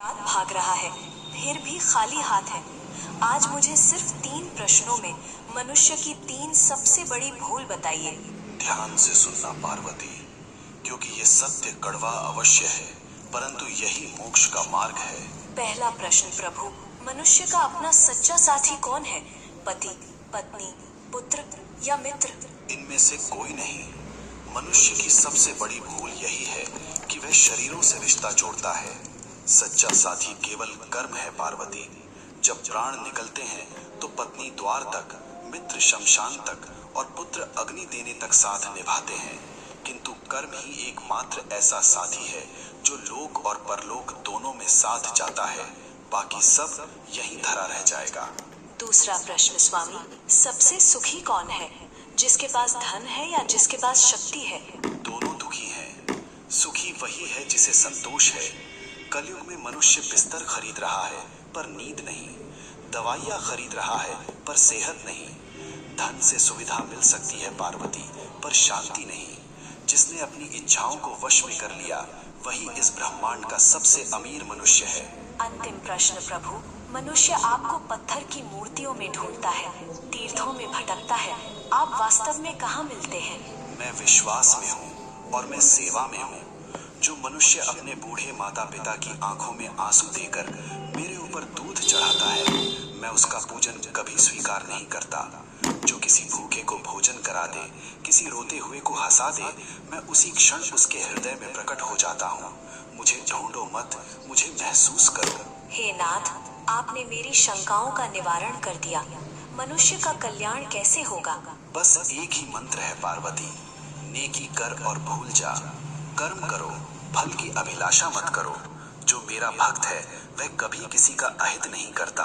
रात भाग रहा है, फिर भी खाली हाथ है। आज मुझे सिर्फ 3 प्रश्नों में मनुष्य की 3 सबसे बड़ी भूल बताइए। ध्यान से सुनना पार्वती, क्योंकि ये सत्य कड़वा अवश्य है, परंतु यही मोक्ष का मार्ग है। पहला प्रश्न प्रभु, मनुष्य का अपना सच्चा साथी कौन है? पति, पत्नी, पुत्र या मित्र? इनमें से कोई नहीं। मनुष्य की सबसे बड़ी भूल यही है कि वह शरीरों से रिश्ता जोड़ता है। सच्चा साथी केवल कर्म है पार्वती। जब प्राण निकलते हैं तो पत्नी द्वार तक, मित्र शमशान तक और पुत्र अग्नि देने तक साथ निभाते हैं, किंतु कर्म ही एकमात्र ऐसा साथी है जो लोक और परलोक दोनों में साथ जाता है। बाकी सब यहीं धरा रह जाएगा। दूसरा प्रश्न स्वामी, सबसे सुखी कौन है? जिसके पास धन है या जिसके पास शक्ति है? दोनों दुखी हैं। सुखी वही है जिसे संतोष है। कलयुग में मनुष्य बिस्तर खरीद रहा है पर नींद नहीं, दवाइयाँ खरीद रहा है पर सेहत नहीं। धन से सुविधा मिल सकती है पार्वती, पर शांति नहीं। जिसने अपनी इच्छाओं को वश में कर लिया वही इस ब्रह्मांड का सबसे अमीर मनुष्य है। अंतिम प्रश्न प्रभु, मनुष्य आपको पत्थर की मूर्तियों में ढूंढता है, तीर्थों में भटकता है, आप वास्तव में कहाँ मिलते हैं? मैं विश्वास में हूँ और मैं सेवा में हूँ। जो मनुष्य अपने बूढ़े माता पिता की आंखों में आंसू देकर मेरे ऊपर दूध चढ़ाता है, मैं उसका पूजन कभी स्वीकार नहीं करता। जो किसी भूखे को भोजन करा दे, किसी रोते हुए को हंसा दे, मैं उसी क्षण उसके हृदय में प्रकट हो जाता हूँ। मुझे ढूंढो मत, मुझे महसूस करो। हे नाथ, आपने मेरी शंकाओं का निवारण कर दिया। मनुष्य का कल्याण कैसे होगा? बस एक ही मंत्र है पार्वती, नेकी कर और भूल जा। कर्म करो, फल की अभिलाषा मत करो। जो मेरा भक्त है वह कभी किसी का अहित नहीं करता।